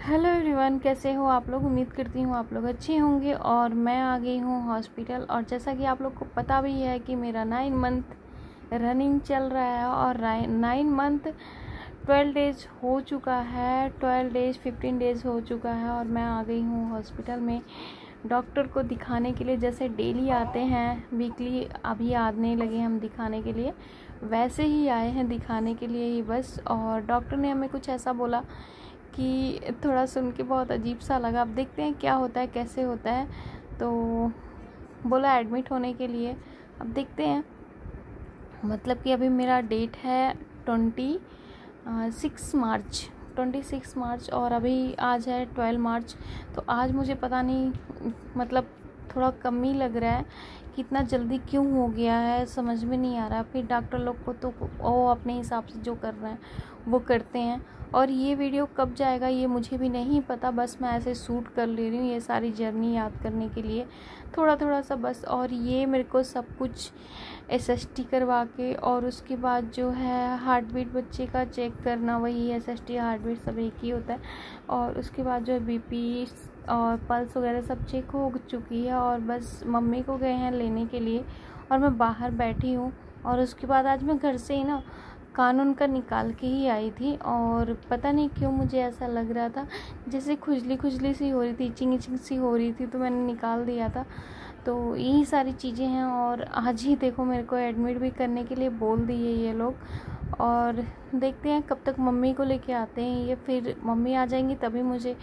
Hello everyone, कैसे हो आप लोग। उम्मीद करती हूँ आप लोग अच्छे होंगे। और मैं आ गई हूँ हॉस्पिटल। और जैसा कि आप लोग को पता भी है कि मेरा 9 मंथ रनिंग चल रहा है और 9 मंथ 12 डेज हो चुका है, 12 डेज 15 डेज हो चुका है। और मैं आ गई हूँ हॉस्पिटल में डॉक्टर को दिखाने के लिए। जैसे डेली आते हैं वीकली, अभी आने लगे हम दिखाने के लिए, वैसे ही आए हैं दिखाने के लिए ही बस। और डॉक्टर ने हमें कुछ ऐसा बोला कि थोड़ा सुन के बहुत अजीब सा लगा। अब देखते हैं क्या होता है, कैसे होता है। तो बोला एडमिट होने के लिए। अब देखते हैं, मतलब कि अभी मेरा डेट है 26 मार्च और अभी आज है 12 मार्च। तो आज मुझे पता नहीं, मतलब थोड़ा कम ही लग रहा है कि इतना जल्दी क्यों हो गया है, समझ में नहीं आ रहा। फिर डॉक्टर लोग को तो वो अपने हिसाब से जो कर रहे हैं वो करते हैं। और ये वीडियो कब जाएगा ये मुझे भी नहीं पता, बस मैं ऐसे शूट कर ले रही हूँ ये सारी जर्नी याद करने के लिए, थोड़ा थोड़ा सा बस। और ये मेरे को सब कुछ SST करवा के, और उसके बाद जो है हार्ट बीट बच्चे का चेक करना, वही SST हार्ट बीट सब एक ही होता है। और उसके बाद जो है BP और पल्स वगैरह सब चेक हो चुकी है। और बस मम्मी को गए हैं लेने के लिए और मैं बाहर बैठी हूँ। और उसके बाद आज मैं घर से ही ना कान का निकाल के ही आई थी। और पता नहीं क्यों मुझे ऐसा लग रहा था जैसे खुजली खुजली सी हो रही थी, इचिंग सी हो रही थी, तो मैंने निकाल दिया था। तो यही सारी चीज़ें हैं। और आज ही देखो मेरे को एडमिट भी करने के लिए बोल दिए ये लोग। और देखते हैं कब तक मम्मी को लेके आते हैं ये, फिर मम्मी आ जाएंगी तभी मुझे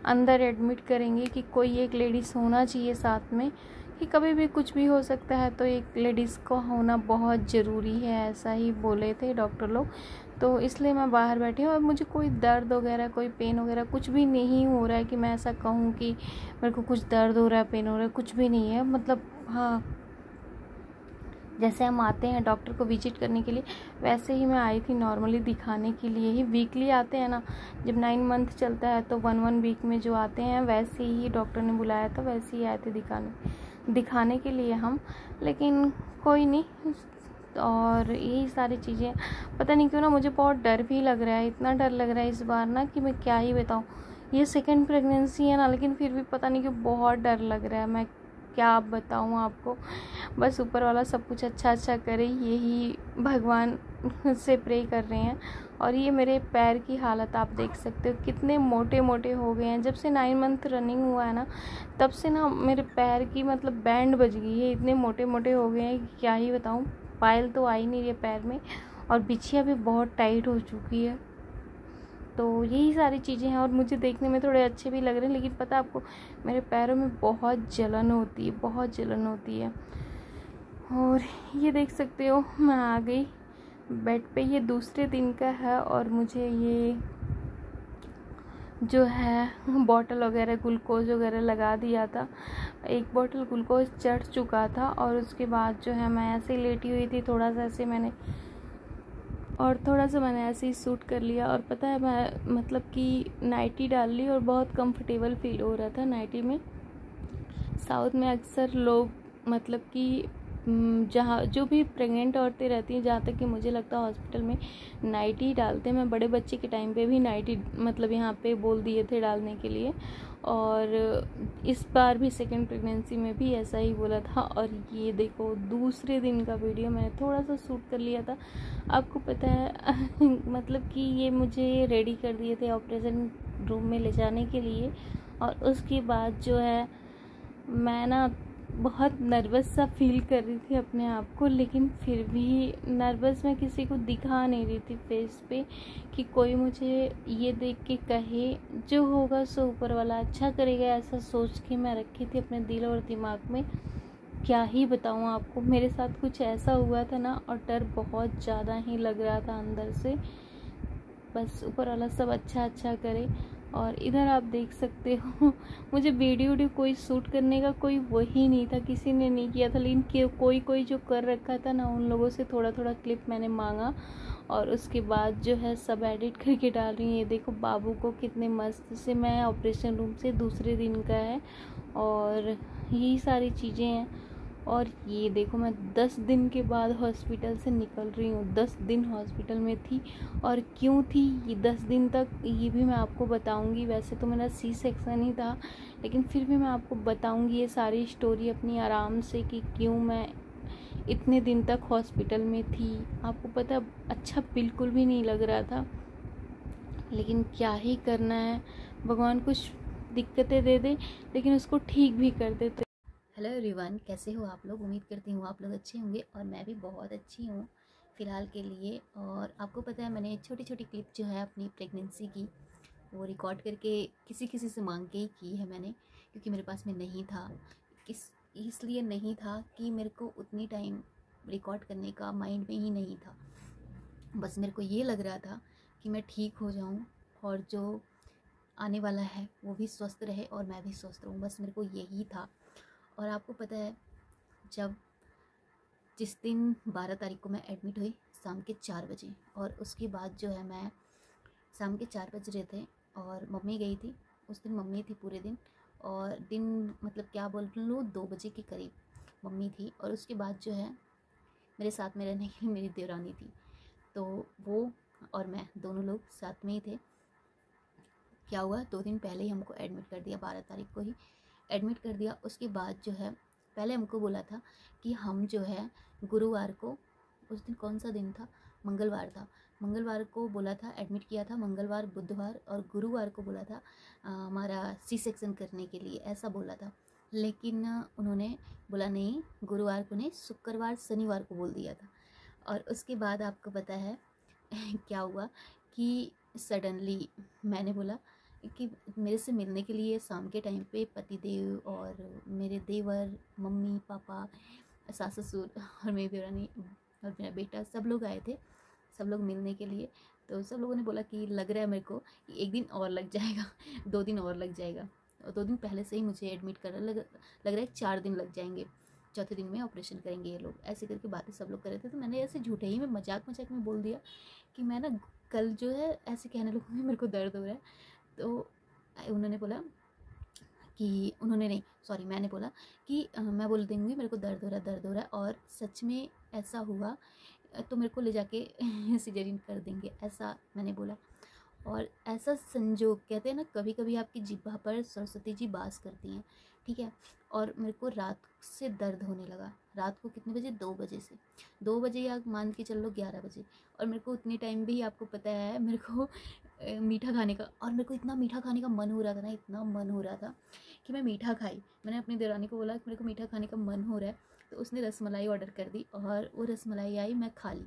अंदर एडमिट करेंगे। कि कोई एक लेडीज़ होना चाहिए साथ में, कि कभी भी कुछ भी हो सकता है, तो एक लेडीज़ को होना बहुत ज़रूरी है, ऐसा ही बोले थे डॉक्टर लोग। तो इसलिए मैं बाहर बैठी हूँ। और मुझे कोई दर्द वगैरह, कोई पेन वगैरह कुछ भी नहीं हो रहा है कि मैं ऐसा कहूँ कि मेरे को कुछ दर्द हो रहा है, पेन हो रहा है, कुछ भी नहीं है। मतलब हाँ, जैसे हम आते हैं डॉक्टर को विजिट करने के लिए, वैसे ही मैं आई थी नॉर्मली दिखाने के लिए ही। वीकली आते हैं ना, जब 9 मंथ चलता है तो 1 वीक में जो आते हैं, वैसे ही डॉक्टर ने बुलाया था, वैसे ही आए थे दिखाने के लिए हम। लेकिन कोई नहीं। और यही सारी चीज़ें, पता नहीं क्यों ना मुझे बहुत डर भी लग रहा है, इतना डर लग रहा है इस बार ना कि मैं क्या ही बताऊँ। ये सेकंड प्रेगनेंसी है ना, लेकिन फिर भी पता नहीं क्यों बहुत डर लग रहा है। मैं क्या बताऊँ आपको। बस ऊपर वाला सब कुछ अच्छा करे, यही भगवान से प्रे कर रहे हैं। और ये मेरे पैर की हालत आप देख सकते हो, कितने मोटे मोटे हो गए हैं। जब से 9 मंथ रनिंग हुआ है ना, तब से ना मेरे पैर की मतलब बैंड बज गई है, इतने मोटे मोटे हो गए हैं कि क्या ही बताऊँ। पायल तो आ ही नहीं रही है पैर में, और बिछिया भी बहुत टाइट हो चुकी है। तो यही सारी चीज़ें हैं। और मुझे देखने में थोड़े अच्छे भी लग रहे हैं, लेकिन पता है आपको, मेरे पैरों में बहुत जलन होती है, बहुत जलन होती है। और ये देख सकते हो मैं आ गई बेड पे, ये दूसरे दिन का है। और मुझे ये जो है बॉटल वगैरह ग्लूकोज वगैरह लगा दिया था। एक बॉटल ग्लूकोज चढ़ चुका था। और उसके बाद जो है मैं ऐसे लेटी हुई थी, थोड़ा सा मैंने ऐसे ही सूट कर लिया। और पता है मैं मतलब कि नाइटी डाल ली और बहुत कंफर्टेबल फील हो रहा था नाइटी में। साउथ में अक्सर लोग मतलब कि जहाँ जो भी प्रेग्नेंट औरतें रहती हैं, जहाँ तक कि मुझे लगता है हॉस्पिटल में नाइटी डालते हैं। मैं बड़े बच्चे के टाइम पे भी नाइटी मतलब यहाँ पे बोल दिए थे डालने के लिए। और इस बार भी सेकंड प्रेगनेंसी में भी ऐसा ही बोला था। और ये देखो दूसरे दिन का वीडियो मैंने थोड़ा सा शूट कर लिया था। आपको पता है मतलब कि ये मुझे रेडी कर दिए थे ऑपरेशन रूम में ले जाने के लिए। और उसके बाद जो है मैं ना बहुत नर्वस सा फील कर रही थी अपने आप को, लेकिन फिर भी नर्वस मैं किसी को दिखा नहीं रही थी फेस पे, कि कोई मुझे ये देख के कहे जो होगा सो ऊपर वाला अच्छा करेगा, ऐसा सोच के मैं रखी थी अपने दिल और दिमाग में। क्या ही बताऊँ आपको, मेरे साथ कुछ ऐसा हुआ था ना, और डर बहुत ज़्यादा ही लग रहा था अंदर से। बस ऊपर वाला सब अच्छा करे। और इधर आप देख सकते हो मुझे वीडियो कोई शूट करने का कोई वही नहीं था, किसी ने नहीं किया था। लेकिन कोई जो कर रखा था ना, उन लोगों से थोड़ा थोड़ा क्लिप मैंने मांगा। और उसके बाद जो है सब एडिट करके डाल रही हूँ। ये देखो बाबू को कितने मस्त से, मैं ऑपरेशन रूम से दूसरे दिन का है। और यही सारी चीज़ें हैं। और ये देखो मैं 10 दिन के बाद हॉस्पिटल से निकल रही हूँ। 10 दिन हॉस्पिटल में थी, और क्यों थी ये 10 दिन तक, ये भी मैं आपको बताऊँगी। वैसे तो मेरा सी सेक्शन ही था, लेकिन फिर भी मैं आपको बताऊँगी ये सारी स्टोरी अपनी आराम से कि क्यों मैं इतने दिन तक हॉस्पिटल में थी। आपको पता, अच्छा बिल्कुल भी नहीं लग रहा था, लेकिन क्या ही करना है, भगवान कुछ दिक्कतें दे दे लेकिन उसको ठीक भी कर देते। हेलो एवरीवन, कैसे हो आप लोग। उम्मीद करती हूँ आप लोग अच्छे होंगे और मैं भी बहुत अच्छी हूँ फ़िलहाल के लिए। और आपको पता है मैंने छोटी छोटी क्लिप जो है अपनी प्रेगनेंसी की वो रिकॉर्ड करके किसी किसी से मांग के ही की है मैंने, क्योंकि मेरे पास में नहीं था। इसलिए नहीं था कि मेरे को उतनी टाइम रिकॉर्ड करने का माइंड में ही नहीं था। बस मेरे को ये लग रहा था कि मैं ठीक हो जाऊँ और जो आने वाला है वो भी स्वस्थ रहे और मैं भी स्वस्थ रहूँ, बस मेरे को यही था। और आपको पता है, जब जिस दिन 12 तारीख को मैं एडमिट हुई शाम के 4 बजे, और उसके बाद जो है मैं शाम के 4 बज रहे थे और मम्मी गई थी। उस दिन मम्मी थी पूरे दिन, और दिन मतलब क्या बोल लूँ 2 बजे के करीब मम्मी थी। और उसके बाद जो है मेरे साथ में रहने के लिए मेरी देवरानी थी, तो वो और मैं दोनों लोग साथ में ही थे। क्या हुआ, 2 दिन पहले ही हमको एडमिट कर दिया, 12 तारीख को ही एडमिट कर दिया। उसके बाद जो है पहले हमको बोला था कि हम जो है गुरुवार को, उस दिन कौन सा दिन था, मंगलवार था, मंगलवार को बोला था, एडमिट किया था मंगलवार, बुधवार और गुरुवार को बोला था हमारा सी सेक्शन करने के लिए, ऐसा बोला था। लेकिन उन्होंने बोला नहीं, गुरुवार को नहीं, शुक्रवार शनिवार को बोल दिया था। और उसके बाद आपको पता है क्या हुआ कि सडनली मैंने बोला कि मेरे से मिलने के लिए शाम के टाइम पे पतिदेव और मेरे देवर, मम्मी पापा, सास ससुर और मेरी देवरानी और मेरा बेटा, सब लोग आए थे, सब लोग मिलने के लिए। तो सब लोगों ने बोला कि लग रहा है मेरे को कि 1 दिन और लग जाएगा 2 दिन और लग जाएगा। और 2 दिन पहले से ही मुझे एडमिट कर लग रहा है 4 दिन लग जाएंगे, चौथे दिन में ऑपरेशन करेंगे ये लोग, ऐसे करके बातें सब लोग कर रहे थे। तो मैंने ऐसे झूठे ही में मजाक मजाक में बोल दिया कि मैं ना कल जो है ऐसे कहने लगूँगी मेरे को दर्द हो रहा है। तो उन्होंने बोला कि उन्होंने नहीं, सॉरी, मैंने बोला कि मैं बोल दूँगी मेरे को दर्द हो रहा है, दर्द हो रहा है, और सच में ऐसा हुआ तो मेरे को ले जाके सिजेरियन कर देंगे, ऐसा मैंने बोला। और ऐसा संजोग, कहते हैं ना कभी कभी आपकी जिह्वा पर सरस्वती जी वास करती हैं, ठीक है। और मेरे को रात से दर्द होने लगा, रात को कितने बजे, 2 बजे से, 2 बजे या मान के चल लो 11 बजे। और मेरे को उतनी टाइम भी आपको पता है मेरे को मीठा खाने का, और मेरे को इतना मीठा खाने का मन हो रहा था ना, इतना मन हो रहा था कि मैं मीठा खाई। मैंने अपनी देवरानी को बोला कि मेरे को मीठा खाने का मन हो रहा है, तो उसने रसमलाई ऑर्डर कर दी और वो रसमलाई आई, मैं खा ली,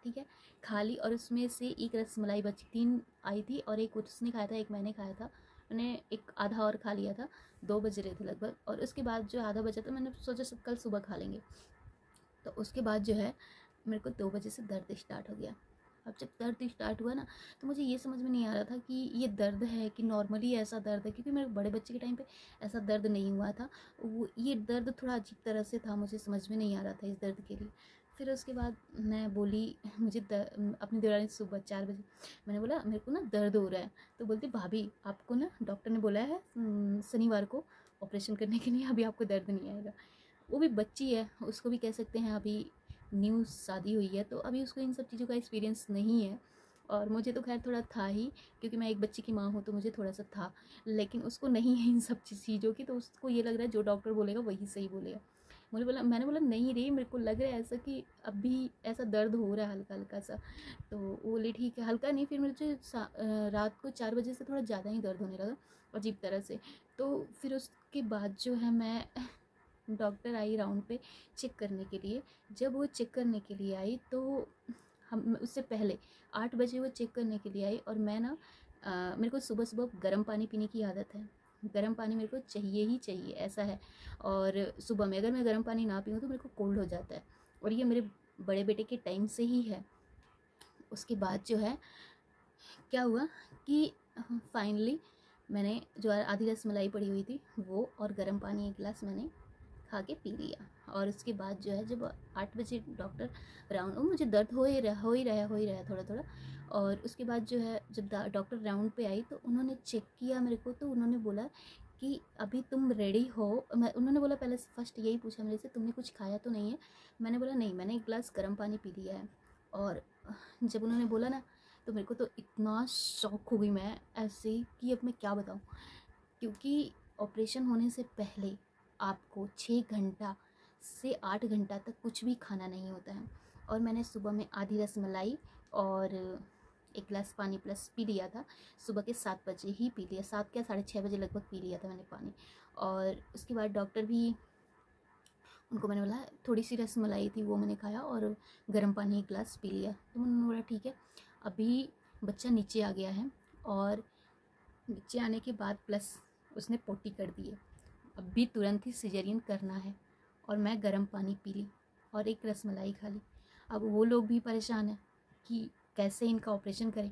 ठीक है, खा ली। और उसमें से एक रसमलाई बची, 3 आई थी और एक उसने खाया था, एक मैंने खाया था। मैंने एक आधा और खा लिया था, 2 बज रहे थे लगभग। और उसके बाद जो आधा बचा था मैंने सोचा सब कल सुबह खा लेंगे। तो उसके बाद जो है मेरे को 2 बजे से दर्द स्टार्ट हो गया। अब जब दर्द स्टार्ट हुआ ना, तो मुझे ये समझ में नहीं आ रहा था कि ये दर्द है कि नॉर्मली ऐसा दर्द है, क्योंकि मेरे बड़े बच्चे के टाइम पे ऐसा दर्द नहीं हुआ था। वो ये दर्द थोड़ा अजीब तरह से था, मुझे समझ में नहीं आ रहा था इस दर्द के लिए। फिर उसके बाद मैं बोली, मुझे अपनी देवरानी सुबह 4 बजे मैंने बोला मेरे को ना दर्द हो रहा है। तो बोलती भाभी आपको ना डॉक्टर ने बोला है शनिवार को ऑपरेशन करने के लिए, अभी आपको दर्द नहीं आएगा। वो भी बच्ची है, उसको भी कह सकते हैं अभी न्यू शादी हुई है, तो अभी उसको इन सब चीज़ों का एक्सपीरियंस नहीं है। और मुझे तो खैर थोड़ा था ही, क्योंकि मैं एक बच्चे की माँ हूँ, तो मुझे थोड़ा सा था, लेकिन उसको नहीं है इन सब चीज़ों की। तो उसको ये लग रहा है जो डॉक्टर बोलेगा वही सही बोलेगा। मैंने बोला नहीं रे, मेरे को लग रहा है ऐसा कि अभी ऐसा दर्द हो रहा है हल्का हल्का सा। तो वो बोले ठीक है, हल्का नहीं, फिर मुझे रात को 4 बजे से थोड़ा ज़्यादा ही दर्द होने लगा अजीब तरह से। तो फिर उसके बाद जो है मैं डॉक्टर आई राउंड पे चेक करने के लिए। जब वो चेक करने के लिए आई तो हम उससे पहले 8 बजे वो चेक करने के लिए आई, और मैं ना मेरे को सुबह सुबह गर्म पानी पीने की आदत है, गर्म पानी मेरे को चाहिए ही चाहिए, ऐसा है। और सुबह में अगर मैं गर्म पानी ना पीऊँ तो मेरे को कोल्ड हो जाता है, और ये मेरे बड़े बेटे के टाइम से ही है। उसके बाद जो है क्या हुआ कि फाइनली मैंने जो आधी रसमलाई पड़ी हुई थी वो और गर्म पानी 1 गिलास मैंने खा के पी लिया। और उसके बाद जो है जब 8 बजे डॉक्टर राउंड, मुझे दर्द हो ही रहा थोड़ा थोड़ा। और उसके बाद जो है जब डॉक्टर राउंड पे आई तो उन्होंने चेक किया मेरे को, तो उन्होंने बोला कि अभी तुम रेडी हो। उन्होंने बोला, पहले फर्स्ट यही पूछा मेरे से, तुमने कुछ खाया तो नहीं है? मैंने बोला नहीं, मैंने एक गिलास गर्म पानी पी लिया है। और जब उन्होंने बोला ना, तो मेरे को तो इतना शॉक हो गई मैं ऐसे कि अब मैं क्या बताऊँ। क्योंकि ऑपरेशन होने से पहले आपको 6 घंटा से 8 घंटा तक कुछ भी खाना नहीं होता है। और मैंने सुबह में आधी रसमलाई और एक गिलास पानी प्लस पी लिया था। सुबह के 7 बजे ही पी लिया, 7 क्या 6:30 बजे लगभग पी लिया था मैंने पानी। और उसके बाद डॉक्टर भी, उनको मैंने बोला थोड़ी सी रसमलाई थी वो मैंने खाया और गर्म पानी एक गिलास पी लिया। तो उन्होंने बोला ठीक है। अभी बच्चा नीचे आ गया है और नीचे आने के बाद प्लस उसने पोटी कर दी है, अभी तुरंत ही सिजेरियन करना है। और मैं गर्म पानी पी ली और एक रसमलाई खा ली। अब वो लोग भी परेशान हैं कि कैसे इनका ऑपरेशन करें,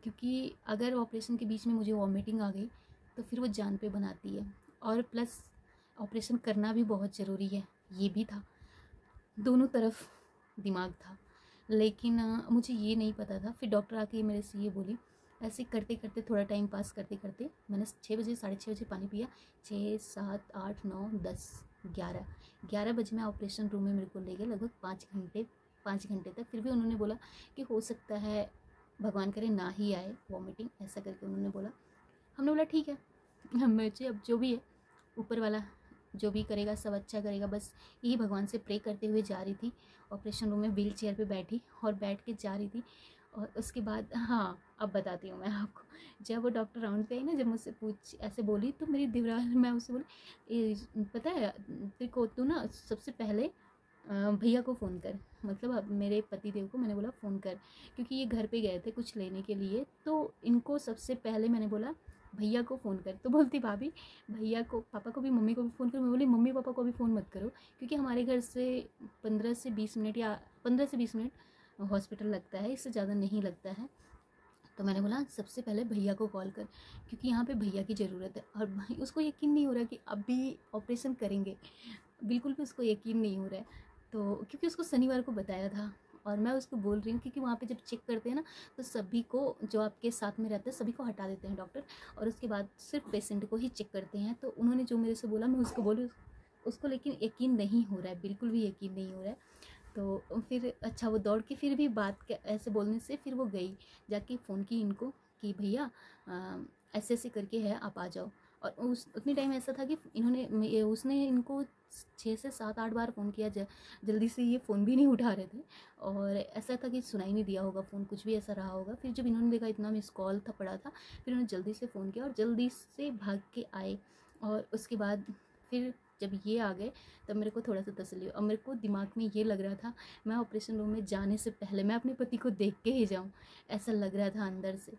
क्योंकि अगर ऑपरेशन के बीच में मुझे वॉमिटिंग आ गई तो फिर वो जान पे बनाती है। और प्लस ऑपरेशन करना भी बहुत ज़रूरी है, ये भी था। दोनों तरफ दिमाग था, लेकिन मुझे ये नहीं पता था। फिर डॉक्टर आके मेरे से ये बोली, ऐसे करते करते थोड़ा टाइम पास करते करते मैंने 6 बजे 6:30 बजे पानी पिया। 6, 7, 8, 9, 10, 11 बजे मैं ऑपरेशन रूम में मेरे को ले गए, लगभग 5 घंटे तक। फिर भी उन्होंने बोला कि हो सकता है भगवान करे ना ही आए वॉमिटिंग, ऐसा करके उन्होंने बोला। हमने बोला ठीक है, मुझे अब जो भी है ऊपर वाला जो भी करेगा सब अच्छा करेगा, बस यही भगवान से प्रे करते हुए जा रही थी। ऑपरेशन रूम में व्हील चेयर पे बैठी और बैठ के जा रही थी। और उसके बाद हाँ, अब बताती हूँ मैं आपको। जब वो डॉक्टर राउंड पे आई ना, जब मुझसे ऐसे बोली, तो मेरी दीवार, मैं उससे बोली पता है तेरे को, तू ना सबसे पहले भैया को फ़ोन कर, मतलब अब मेरे पति देव को मैंने बोला फ़ोन कर, क्योंकि ये घर पे गए थे कुछ लेने के लिए। तो इनको सबसे पहले मैंने बोला भैया को फ़ोन कर। तो बोलती भाभी भैया को, पापा को भी, मम्मी को भी फ़ोन करो। मैं बोली मम्मी पापा को भी फ़ोन मत करो, क्योंकि हमारे घर से 15 से 20 मिनट या 15 से 20 मिनट हॉस्पिटल लगता है, इससे ज़्यादा नहीं लगता है। तो मैंने बोला सबसे पहले भैया को कॉल कर, क्योंकि यहाँ पे भैया की ज़रूरत है। और भाई उसको यकीन नहीं हो रहा कि अभी ऑपरेशन करेंगे, बिल्कुल भी उसको यकीन नहीं हो रहा है। तो क्योंकि उसको शनिवार को बताया था, और मैं उसको बोल रही हूँ क्योंकि वहाँ पे जब चेक करते हैं ना, तो सभी को, जो आपके साथ में रहता है सभी को हटा देते हैं डॉक्टर, और उसके बाद सिर्फ पेशेंट को ही चेक करते हैं। तो उन्होंने जो मेरे से बोला मैं उसको बोली, उसको लेकिन यकीन नहीं हो रहा है, बिल्कुल भी यकीन नहीं हो रहा है। तो फिर अच्छा वो दौड़ के फिर भी बात ऐसे बोलने से फिर वो गई, जाके फ़ोन की इनको कि भैया ऐसे ऐसे करके है, आप आ जाओ। और उस उतनी टाइम ऐसा था कि इन्होंने उसने इनको 6 से 7-8 बार फ़ोन किया, जल्दी से ये फ़ोन भी नहीं उठा रहे थे। और ऐसा था कि सुनाई नहीं दिया होगा फ़ोन, कुछ भी ऐसा रहा होगा। फिर जब इन्होंने देखा इतना मिस कॉल था पड़ा था, फिर उन्होंने जल्दी से फ़ोन किया और जल्दी से भाग के आए। और उसके बाद फिर जब ये आ गए तब मेरे को थोड़ा सा तसल्ली। और मेरे को दिमाग में ये लग रहा था मैं ऑपरेशन रूम में जाने से पहले मैं अपने पति को देख के ही जाऊँ, ऐसा लग रहा था अंदर से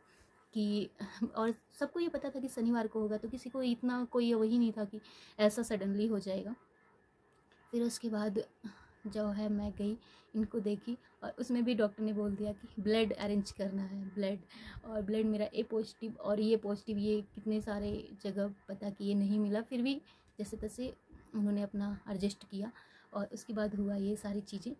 कि। और सबको ये पता था कि शनिवार को होगा, तो किसी को इतना कोई वही नहीं था कि ऐसा सडनली हो जाएगा। फिर उसके बाद जो है मैं गई, इनको देखी, और उसमें भी डॉक्टर ने बोल दिया कि ब्लड अरेंज करना है, ब्लड। और ब्लड मेरा ए पॉजिटिव और ये पॉजिटिव, ये कितने सारे जगह पता कि ये नहीं मिला, फिर भी जैसे तैसे उन्होंने अपना एडजस्ट किया। और उसके बाद हुआ ये सारी चीज़ें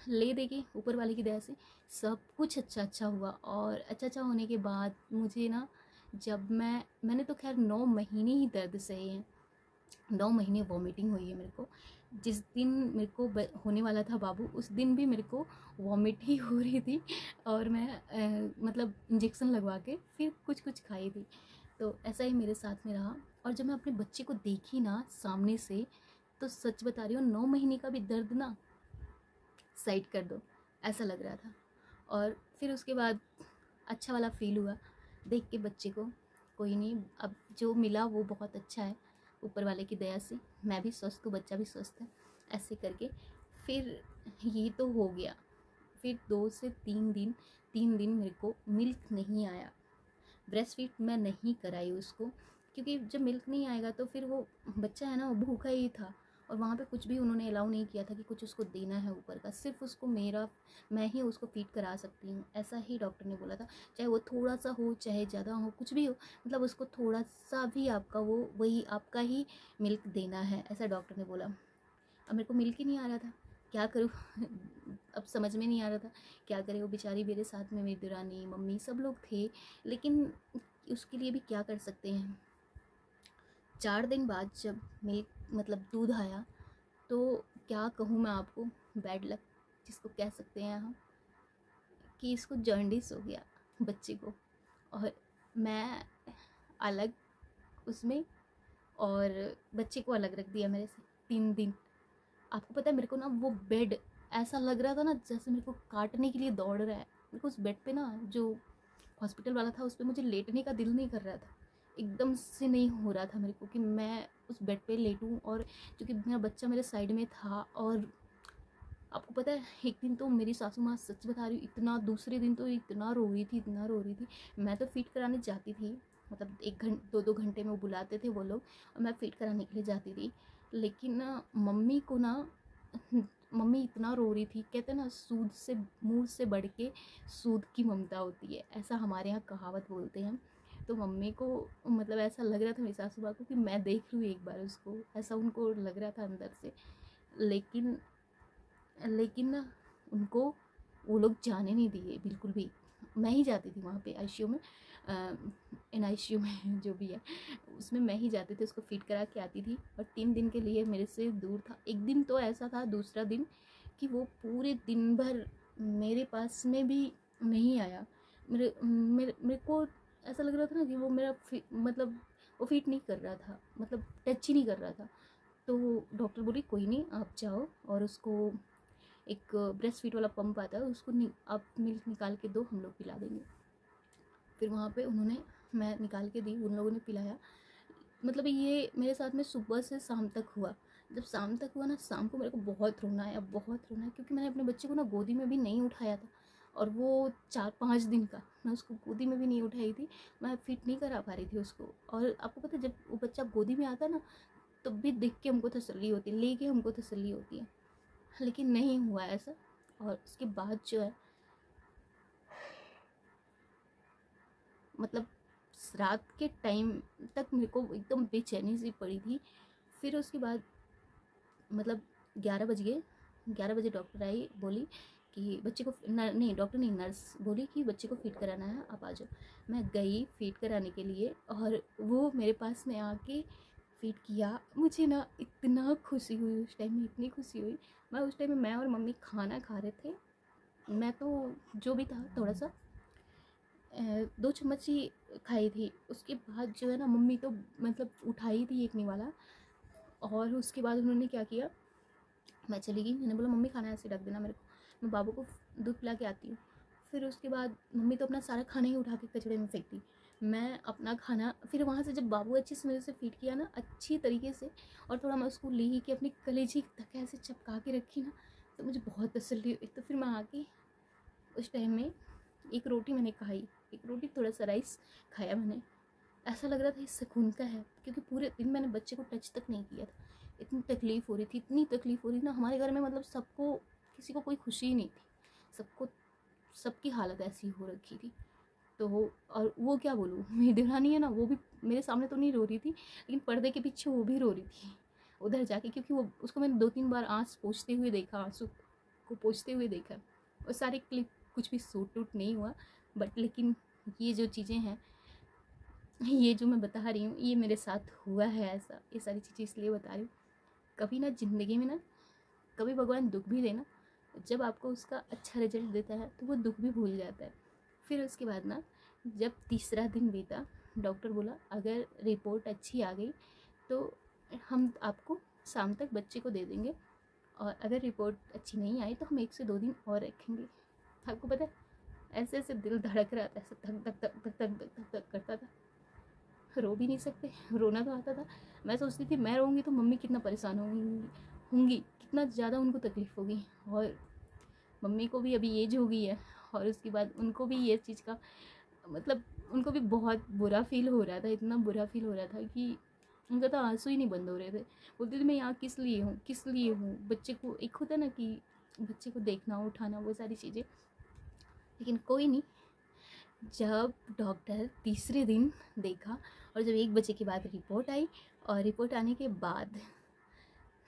ले दे के ऊपर वाले की दया से सब कुछ अच्छा हुआ। और अच्छा होने के बाद मुझे ना, जब मैंने तो खैर 9 महीने ही दर्द सहे हैं, 9 महीने वॉमिटिंग हुई है मेरे को। जिस दिन मेरे को होने वाला था बाबू, उस दिन भी मेरे को वॉमिट ही हो रही थी, और मैं मतलब इंजेक्शन लगवा के फिर कुछ खाई थी। तो ऐसा ही मेरे साथ में रहा। और जब मैं अपने बच्चे को देखी ना सामने से, तो सच बता रही हूँ 9 महीने का भी दर्द ना साइड कर दो, ऐसा लग रहा था। और फिर उसके बाद अच्छा वाला फील हुआ देख के बच्चे को। कोई नहीं, अब जो मिला वो बहुत अच्छा है, ऊपर वाले की दया से। मैं भी स्वस्थ हूँ, बच्चा भी स्वस्थ है, ऐसे करके फिर ये तो हो गया। फिर 2 से 3 दिन मेरे को मिल्क नहीं आया, ब्रेस्ट फीड मैं नहीं कराई उसको, क्योंकि जब मिल्क नहीं आएगा तो फिर वो बच्चा है ना, वो भूखा ही था। और वहाँ पे कुछ भी उन्होंने अलाउ नहीं किया था कि कुछ उसको देना है ऊपर का, सिर्फ उसको मैं ही उसको फीड करा सकती हूँ, ऐसा ही डॉक्टर ने बोला था। चाहे वो थोड़ा सा हो चाहे ज़्यादा हो, कुछ भी हो, मतलब उसको थोड़ा सा भी आपका वो वही आपका ही मिल्क देना है, ऐसा डॉक्टर ने बोला। अब मेरे को मिल्क ही नहीं आ रहा था, क्या करूँ अब समझ में नहीं आ रहा था क्या करे। वो बेचारी मेरे साथ में, मेरी दुरानी, मम्मी, सब लोग थे, लेकिन उसके लिए भी क्या कर सकते हैं। 4 दिन बाद जब मिल्क मतलब दूध आया, तो क्या कहूँ मैं आपको, बैड लक जिसको कह सकते हैं हम, कि इसको जॉन्डिस हो गया बच्चे को। और मैं अलग उसमें, और बच्चे को अलग रख दिया मेरे से 3 दिन। आपको पता है मेरे को ना वो बेड ऐसा लग रहा था ना जैसे मेरे को काटने के लिए दौड़ रहा है। मेरे को उस बेड पे ना, जो हॉस्पिटल वाला था, उस पर मुझे लेटने का दिल नहीं कर रहा था, एकदम से नहीं हो रहा था मेरे को कि मैं उस बेड पे लेटूं। और क्योंकि मेरा बच्चा मेरे साइड में था, और आपको पता है एक दिन तो मेरी सासू माँ, सच बता रही हूँ, इतना, दूसरे दिन तो इतना रो रही थी, इतना रो रही थी। मैं तो फीड कराने जाती थी, मतलब 1 घंटे 2-2 घंटे में वो बुलाते थे वो लोग, और मैं फीड कराने के लिए जाती थी। लेकिन ना मम्मी को ना, मम्मी इतना रो रही थी। कहते हैं ना, सूद से, मुँह से बढ़ के सूद की ममता होती है, ऐसा हमारे यहाँ कहावत बोलते हैं। तो मम्मी को मतलब ऐसा लग रहा था मेरी सासू माँ को कि मैं देख लूँ एक बार उसको, ऐसा उनको लग रहा था अंदर से। लेकिन ना उनको वो लोग जाने नहीं दिए बिल्कुल भी। मैं ही जाती थी वहाँ पे आईसीयू में, NICU में जो भी है, उसमें मैं ही जाती थी, उसको फीड करा के आती थी। और 3 दिन के लिए मेरे से दूर था। एक दिन तो ऐसा था, दूसरा दिन, कि वो पूरे दिन भर मेरे पास में भी नहीं आया। मेरे को ऐसा लग रहा था ना कि वो मेरा मतलब वो फीड नहीं कर रहा था, मतलब टच ही नहीं कर रहा था। तो डॉक्टर बोली कोई नहीं, आप जाओ और उसको एक ब्रेस्ट फीड वाला पंप आता है, उसको आप मिल्क निकाल के दो, हम लोग पिला देंगे। फिर वहाँ पे उन्होंने, मैं निकाल के दी, उन लोगों ने पिलाया। मतलब ये मेरे साथ में सुबह से शाम तक हुआ। जब शाम तक हुआ ना, शाम को मेरे को बहुत रोना आया, बहुत रोना, क्योंकि मैंने अपने बच्चे को ना गोदी में भी नहीं उठाया था, और वो 4-5 दिन का, मैं उसको गोदी में भी नहीं उठाई थी, मैं फिट नहीं करा पा रही थी उसको। और आपको पता है जब वो बच्चा गोदी में आता है ना, तब भी देख के हमको तसल्ली होती है, लेके हमको तसल्ली होती है। लेकिन नहीं हुआ ऐसा। और उसके बाद जो है, मतलब रात के टाइम तक मेरे को एकदम बेचैनी सी पड़ी थी। फिर उसके बाद मतलब 11 बज गए, 11 बजे डॉक्टर आई, बोली कि बच्चे को नहीं, डॉक्टर नहीं, नर्स बोली कि बच्चे को फीड कराना है, आप आ जाओ। मैं गई फीड कराने के लिए, और वो मेरे पास में आके फीड किया। मुझे ना इतना खुशी हुई उस टाइम में, इतनी खुशी हुई। मैं उस टाइम में, मैं और मम्मी खाना खा रहे थे। मैं तो जो भी था थोड़ा सा 2 चम्मच ही खाई थी। उसके बाद जो है ना, मम्मी तो मतलब उठाई थी एक निवाला। और उसके बाद उन्होंने क्या किया, मैं चली गई, मैंने बोला मम्मी खाना ऐसे रख देना मेरे को, मैं बाबू को दूध पिला के आती हूँ। फिर उसके बाद मम्मी तो अपना सारा खाना ही उठा के कचड़े में फेंक दी। मैं अपना खाना, फिर वहाँ से जब बाबू अच्छे से मेरे से फीड किया ना, अच्छी तरीके से, और थोड़ा मैं उसको ली कि अपनी कलेजी तक ऐसे चपका के रखी ना, तो मुझे बहुत तसल्ली हुई। तो फिर मैं आके उस टाइम में एक रोटी मैंने खाई, एक रोटी थोड़ा सा राइस खाया मैंने। ऐसा लग रहा था इस सुकून का है, क्योंकि पूरे दिन मैंने बच्चे को टच तक नहीं किया था। इतनी तकलीफ़ हो रही थी, इतनी तकलीफ़ हो रही ना हमारे घर में, मतलब सबको, किसी को कोई खुशी ही नहीं थी, सबको, सबकी हालत ऐसी हो रखी थी। तो और वो क्या बोलूँ, मेरी देवरानी है ना, वो भी मेरे सामने तो नहीं रो रही थी, लेकिन पर्दे के पीछे वो भी रो रही थी उधर जाके, क्योंकि वो, उसको मैंने 2-3 बार आँस पोंछते हुए देखा, आंसू को पोंछते हुए देखा। और सारे क्लिप कुछ भी सूट टूट नहीं हुआ, बट लेकिन ये जो चीज़ें हैं, ये जो मैं बता रही हूँ, ये मेरे साथ हुआ है ऐसा। ये सारी चीज़ें इसलिए बता रही हूँ, कभी ना ज़िंदगी में ना, कभी भगवान दुख भी देना, जब आपको उसका अच्छा रिजल्ट देता है तो वो दुख भी भूल जाता है। फिर उसके बाद ना, जब तीसरा दिन बीता, डॉक्टर बोला अगर रिपोर्ट अच्छी आ गई तो हम आपको शाम तक बच्चे को दे देंगे, और अगर रिपोर्ट अच्छी नहीं आई तो हम 1 से 2 दिन और रखेंगे। आपको पता है, ऐसे ऐसे दिल धड़क रहा था, ऐसे धक धक धक धक धक धक धक धक करता था। रो भी नहीं सकते, रोना तो आता था। मैं सोचती थी मैं रोऊंगी तो मम्मी कितना परेशान होंगी, कितना ज़्यादा उनको तकलीफ़ होगी। और मम्मी को भी अभी एज हो गई है, और उसके बाद उनको भी ये चीज़ का मतलब, उनको भी बहुत बुरा फील हो रहा था, इतना बुरा फील हो रहा था कि उनका तो आंसू ही नहीं बंद हो रहे थे। बोलती थी मैं यहाँ किस लिए हूँ, किस लिए हूँ, बच्चे को, एक होता है ना कि बच्चे को देखना, उठाना, वो सारी चीज़ें। लेकिन कोई नहीं, जब डॉक्टर तीसरे दिन देखा, और जब 1 बजे के बाद रिपोर्ट आई, और रिपोर्ट आने के बाद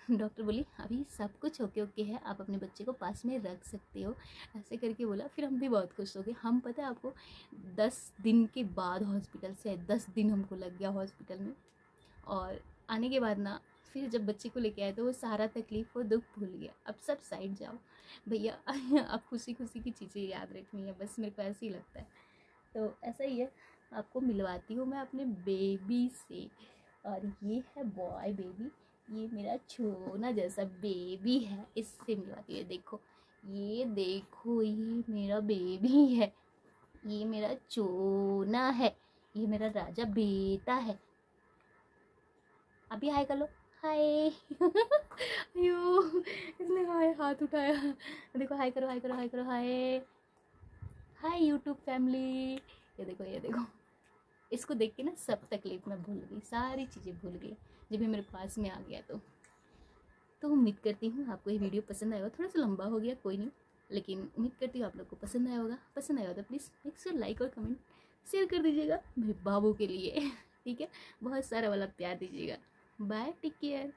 डॉक्टर बोली अभी सब कुछ ओके ओके है, आप अपने बच्चे को पास में रख सकते हो, ऐसे करके बोला। फिर हम भी बहुत खुश हो गए। हम, पता है आपको, 10 दिन के बाद हॉस्पिटल से, 10 दिन हमको लग गया हॉस्पिटल में। और आने के बाद ना फिर जब बच्चे को लेके आए तो वो सारा तकलीफ़ और दुख भूल गया। अब सब साइड जाओ भैया, अब खुशी खुशी की चीज़ें याद रखनी है, बस मेरे को ऐसे ही लगता है। तो ऐसा ही है, आपको मिलवाती हूँ मैं अपने बेबी से। और ये है बॉय बेबी, ये मेरा छोना जैसा बेबी है, इससे मिलवाती है। देखो ये देखो, ये मेरा बेबी है, ये मेरा चोना है, ये मेरा राजा बेटा है। अभी हाय कर लो, हाय। अयो इसने हाय हाथ उठाया। देखो हाय करो, हाय करो, हाय करो, हाय हाय यूट्यूब फैमिली। ये देखो, ये देखो, इसको देख के ना सब तकलीफ मैं भूल गई, सारी चीज़ें भूल गई जब ये मेरे पास में आ गया। तो उम्मीद करती हूँ आपको ये वीडियो पसंद आएगा। थोड़ा सा लंबा हो गया, कोई नहीं, लेकिन उम्मीद करती हूँ आप लोग को पसंद आया होगा। पसंद आया तो प्लीज़ मेक श्योर लाइक और कमेंट शेयर कर दीजिएगा मेरे बाबू के लिए। ठीक है, बहुत सारा वाला प्यार दीजिएगा। Bye, take care.